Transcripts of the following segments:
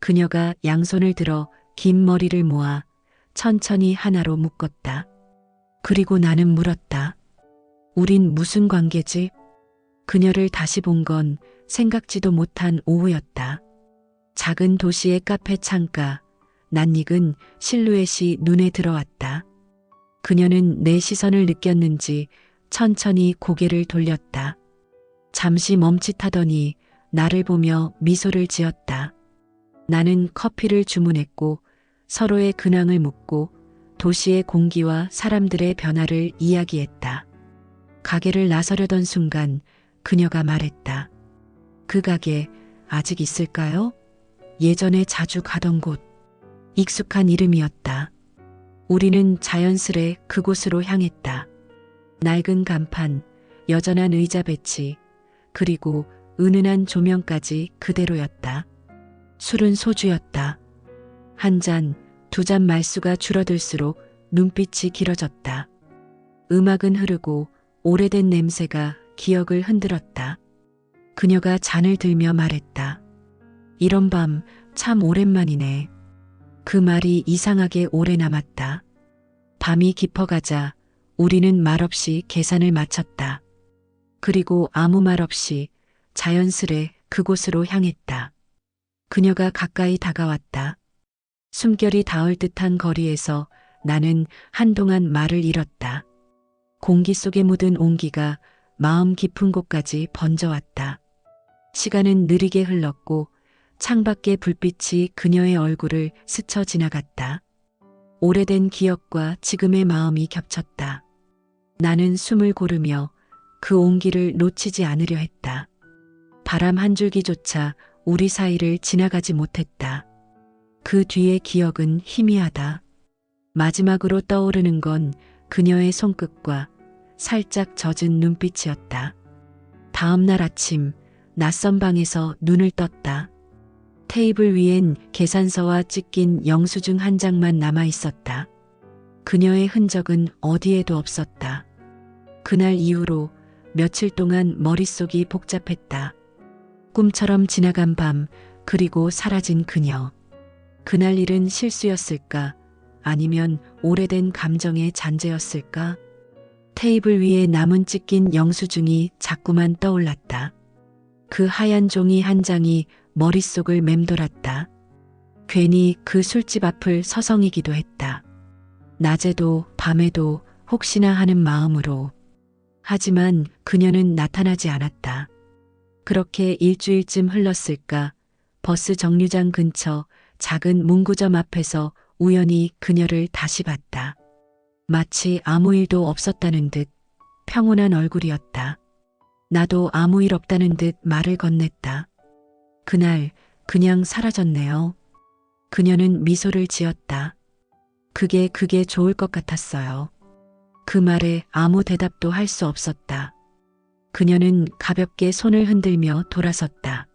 그녀가 양손을 들어 긴 머리를 모아 천천히 하나로 묶었다. 그리고 나는 물었다. 우린 무슨 관계지? 그녀를 다시 본 건 생각지도 못한 오후였다. 작은 도시의 카페 창가, 낯익은 실루엣이 눈에 들어왔다. 그녀는 내 시선을 느꼈는지 천천히 고개를 돌렸다. 잠시 멈칫하더니 나를 보며 미소를 지었다. 나는 커피를 주문했고 서로의 근황을 묻고 도시의 공기와 사람들의 변화를 이야기했다. 가게를 나서려던 순간 그녀가 말했다. 그 가게 아직 있을까요? 예전에 자주 가던 곳. 익숙한 이름이었다. 우리는 자연스레 그곳으로 향했다. 낡은 간판, 여전한 의자 배치, 그리고 은은한 조명까지 그대로였다. 술은 소주였다. 한 잔, 두 잔 말수가 줄어들수록 눈빛이 길어졌다. 음악은 흐르고 오래된 냄새가 기억을 흔들었다. 그녀가 잔을 들며 말했다. 이런 밤 참 오랜만이네. 그 말이 이상하게 오래 남았다. 밤이 깊어가자 우리는 말없이 계산을 마쳤다. 그리고 아무 말 없이 자연스레 그곳으로 향했다. 그녀가 가까이 다가왔다. 숨결이 닿을 듯한 거리에서 나는 한동안 말을 잃었다. 공기 속에 묻은 온기가 마음 깊은 곳까지 번져왔다. 시간은 느리게 흘렀고 창밖의 불빛이 그녀의 얼굴을 스쳐 지나갔다. 오래된 기억과 지금의 마음이 겹쳤다. 나는 숨을 고르며 그 온기를 놓치지 않으려 했다. 바람 한 줄기조차 우리 사이를 지나가지 못했다. 그 뒤의 기억은 희미하다. 마지막으로 떠오르는 건 그녀의 손끝과 살짝 젖은 눈빛이었다. 다음 날 아침 낯선 방에서 눈을 떴다. 테이블 위엔 계산서와 찢긴 영수증 한 장만 남아 있었다. 그녀의 흔적은 어디에도 없었다. 그날 이후로 며칠 동안 머릿속이 복잡했다. 꿈처럼 지나간 밤, 그리고 사라진 그녀. 그날 일은 실수였을까? 아니면 오래된 감정의 잔재였을까? 테이블 위에 남은 찢긴 영수증이 자꾸만 떠올랐다. 그 하얀 종이 한 장이 머릿속을 맴돌았다. 괜히 그 술집 앞을 서성이기도 했다. 낮에도 밤에도 혹시나 하는 마음으로. 하지만 그녀는 나타나지 않았다. 그렇게 일주일쯤 흘렀을까? 버스 정류장 근처 작은 문구점 앞에서 우연히 그녀를 다시 봤다. 마치 아무 일도 없었다는 듯 평온한 얼굴이었다. 나도 아무 일 없다는 듯 말을 건넸다. 그날 그냥 사라졌네요. 그녀는 미소를 지었다. 그게 좋을 것 같았어요. 그 말에 아무 대답도 할 수 없었다. 그녀는 가볍게 손을 흔들며 돌아섰다.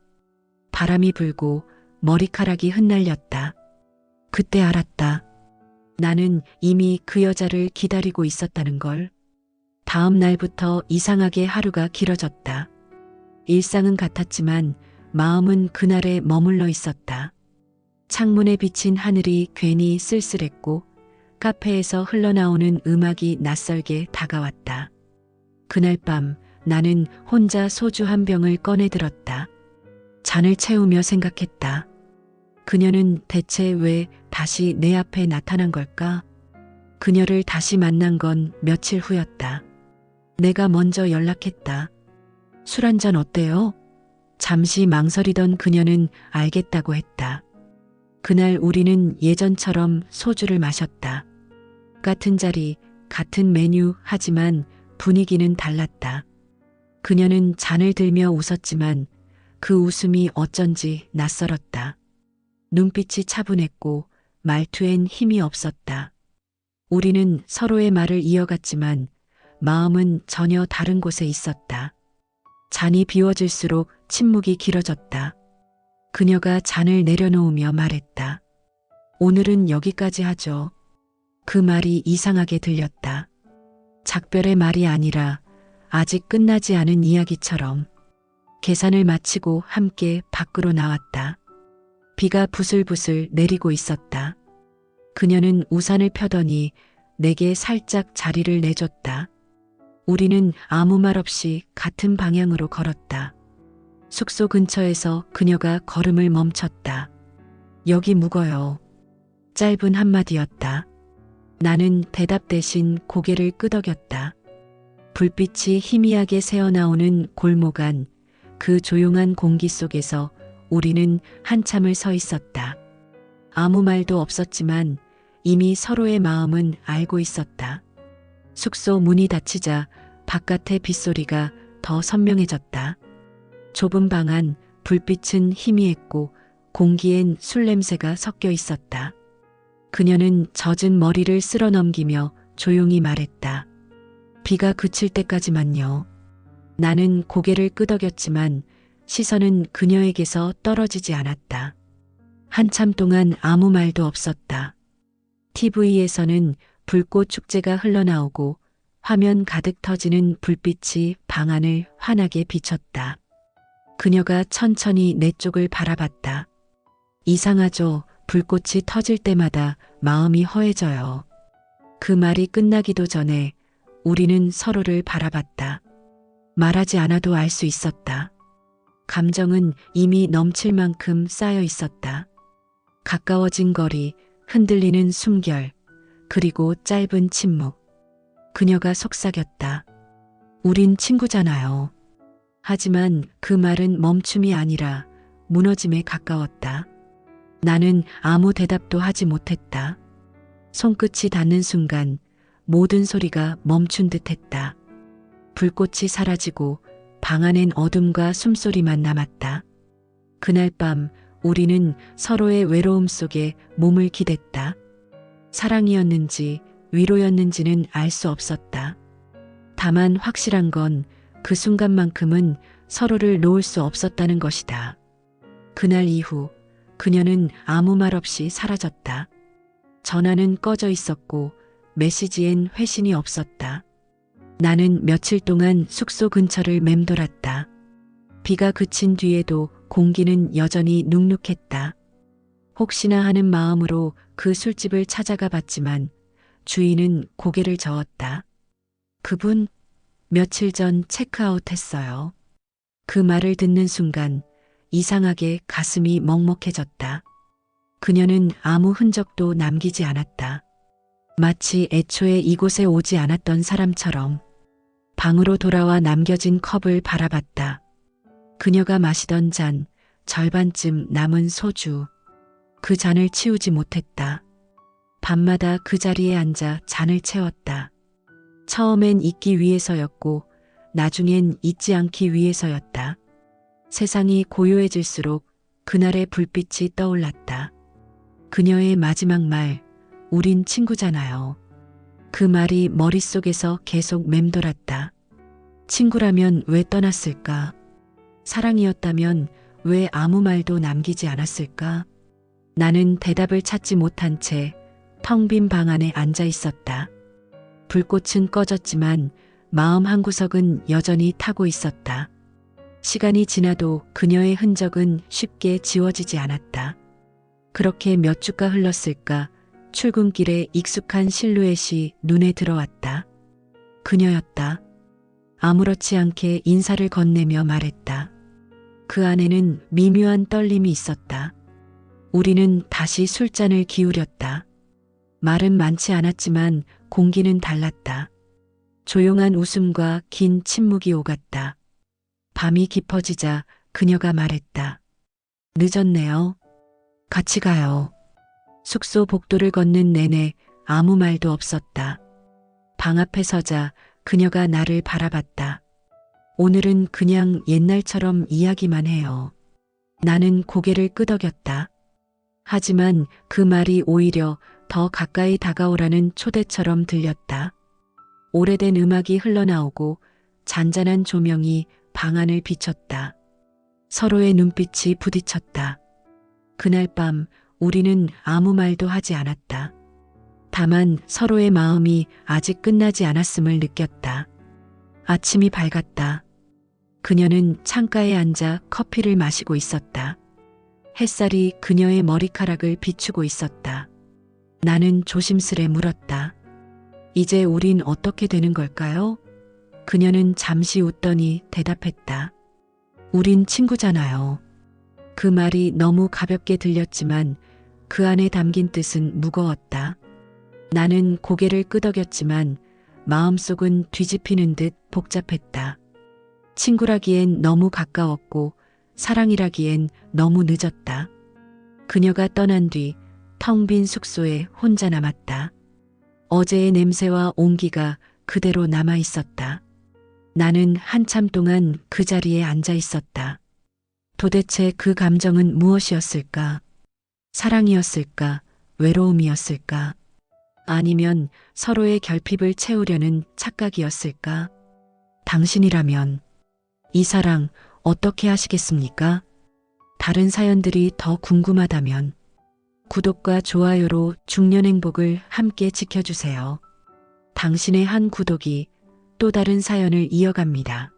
바람이 불고 머리카락이 흩날렸다. 그때 알았다. 나는 이미 그 여자를 기다리고 있었다는 걸. 다음 날부터 이상하게 하루가 길어졌다. 일상은 같았지만 마음은 그날에 머물러 있었다. 창문에 비친 하늘이 괜히 쓸쓸했고 카페에서 흘러나오는 음악이 낯설게 다가왔다. 그날 밤 나는 혼자 소주 한 병을 꺼내 들었다. 잔을 채우며 생각했다. 그녀는 대체 왜 다시 내 앞에 나타난 걸까? 그녀를 다시 만난 건 며칠 후였다. 내가 먼저 연락했다. 술 한 잔 어때요? 잠시 망설이던 그녀는 알겠다고 했다. 그날 우리는 예전처럼 소주를 마셨다. 같은 자리, 같은 메뉴 하지만 분위기는 달랐다. 그녀는 잔을 들며 웃었지만 그 웃음이 어쩐지 낯설었다. 눈빛이 차분했고 말투엔 힘이 없었다. 우리는 서로의 말을 이어갔지만 마음은 전혀 다른 곳에 있었다. 잔이 비워질수록 침묵이 길어졌다. 그녀가 잔을 내려놓으며 말했다. 오늘은 여기까지 하죠. 그 말이 이상하게 들렸다. 작별의 말이 아니라 아직 끝나지 않은 이야기처럼. 계산을 마치고 함께 밖으로 나왔다. 비가 부슬부슬 내리고 있었다. 그녀는 우산을 펴더니 내게 살짝 자리를 내줬다. 우리는 아무 말 없이 같은 방향으로 걸었다. 숙소 근처에서 그녀가 걸음을 멈췄다. 여기 묵어요. 짧은 한마디였다. 나는 대답 대신 고개를 끄덕였다. 불빛이 희미하게 새어나오는 골목 안, 그 조용한 공기 속에서 우리는 한참을 서 있었다. 아무 말도 없었지만 이미 서로의 마음은 알고 있었다. 숙소 문이 닫히자 바깥의 빗소리가 더 선명해졌다. 좁은 방 안 불빛은 희미했고 공기엔 술 냄새가 섞여 있었다. 그녀는 젖은 머리를 쓸어 넘기며 조용히 말했다. 비가 그칠 때까지만요. 나는 고개를 끄덕였지만 시선은 그녀에게서 떨어지지 않았다. 한참 동안 아무 말도 없었다. TV에서는 불꽃 축제가 흘러나오고 화면 가득 터지는 불빛이 방 안을 환하게 비췄다. 그녀가 천천히 내 쪽을 바라봤다. 이상하죠. 불꽃이 터질 때마다 마음이 허해져요. 그 말이 끝나기도 전에 우리는 서로를 바라봤다. 말하지 않아도 알 수 있었다. 감정은 이미 넘칠 만큼 쌓여 있었다. 가까워진 거리, 흔들리는 숨결, 그리고 짧은 침묵. 그녀가 속삭였다. 우린 친구잖아요. 하지만 그 말은 멈춤이 아니라 무너짐에 가까웠다. 나는 아무 대답도 하지 못했다. 손끝이 닿는 순간 모든 소리가 멈춘 듯했다. 불꽃이 사라지고 방 안엔 어둠과 숨소리만 남았다. 그날 밤 우리는 서로의 외로움 속에 몸을 기댔다. 사랑이었는지 위로였는지는 알 수 없었다. 다만 확실한 건 그 순간만큼은 서로를 놓을 수 없었다는 것이다. 그날 이후 그녀는 아무 말 없이 사라졌다. 전화는 꺼져 있었고 메시지엔 회신이 없었다. 나는 며칠 동안 숙소 근처를 맴돌았다. 비가 그친 뒤에도 공기는 여전히 눅눅했다. 혹시나 하는 마음으로 그 술집을 찾아가 봤지만 주인은 고개를 저었다. 그분 며칠 전 체크아웃했어요. 그 말을 듣는 순간 이상하게 가슴이 먹먹해졌다. 그녀는 아무 흔적도 남기지 않았다. 마치 애초에 이곳에 오지 않았던 사람처럼. 방으로 돌아와 남겨진 컵을 바라봤다. 그녀가 마시던 잔, 절반쯤 남은 소주. 그 잔을 치우지 못했다. 밤마다 그 자리에 앉아 잔을 채웠다. 처음엔 잊기 위해서였고 나중엔 잊지 않기 위해서였다. 세상이 고요해질수록 그날의 불빛이 떠올랐다. 그녀의 마지막 말, 우린 친구잖아요. 그 말이 머릿속에서 계속 맴돌았다. 친구라면 왜 떠났을까? 사랑이었다면 왜 아무 말도 남기지 않았을까? 나는 대답을 찾지 못한 채 텅 빈 방 안에 앉아 있었다. 불꽃은 꺼졌지만 마음 한구석은 여전히 타고 있었다. 시간이 지나도 그녀의 흔적은 쉽게 지워지지 않았다. 그렇게 몇 주가 흘렀을까 출근길에 익숙한 실루엣이 눈에 들어왔다. 그녀였다. 아무렇지 않게 인사를 건네며 말했다. 그 안에는 미묘한 떨림이 있었다. 우리는 다시 술잔을 기울였다. 말은 많지 않았지만 공기는 달랐다. 조용한 웃음과 긴 침묵이 오갔다. 밤이 깊어지자 그녀가 말했다. 늦었네요. 같이 가요. 숙소 복도를 걷는 내내 아무 말도 없었다. 방 앞에 서자 그녀가 나를 바라봤다. 오늘은 그냥 옛날처럼 이야기만 해요. 나는 고개를 끄덕였다. 하지만 그 말이 오히려 더 가까이 다가오라는 초대처럼 들렸다. 오래된 음악이 흘러나오고 잔잔한 조명이 방 안을 비췄다. 서로의 눈빛이 부딪혔다. 그날 밤 우리는 아무 말도 하지 않았다. 다만 서로의 마음이 아직 끝나지 않았음을 느꼈다. 아침이 밝았다. 그녀는 창가에 앉아 커피를 마시고 있었다. 햇살이 그녀의 머리카락을 비추고 있었다. 나는 조심스레 물었다. 이제 우린 어떻게 되는 걸까요? 그녀는 잠시 웃더니 대답했다. 우린 친구잖아요. 그 말이 너무 가볍게 들렸지만 그 안에 담긴 뜻은 무거웠다. 나는 고개를 끄덕였지만 마음속은 뒤집히는 듯 복잡했다. 친구라기엔 너무 가까웠고 사랑이라기엔 너무 늦었다. 그녀가 떠난 뒤 텅 빈 숙소에 혼자 남았다. 어제의 냄새와 온기가 그대로 남아 있었다. 나는 한참 동안 그 자리에 앉아 있었다. 도대체 그 감정은 무엇이었을까? 사랑이었을까? 외로움이었을까? 아니면 서로의 결핍을 채우려는 착각이었을까? 당신이라면 이 사랑 어떻게 하시겠습니까? 다른 사연들이 더 궁금하다면 구독과 좋아요로 중년 행복을 함께 지켜주세요. 당신의 한 구독이 또 다른 사연을 이어갑니다.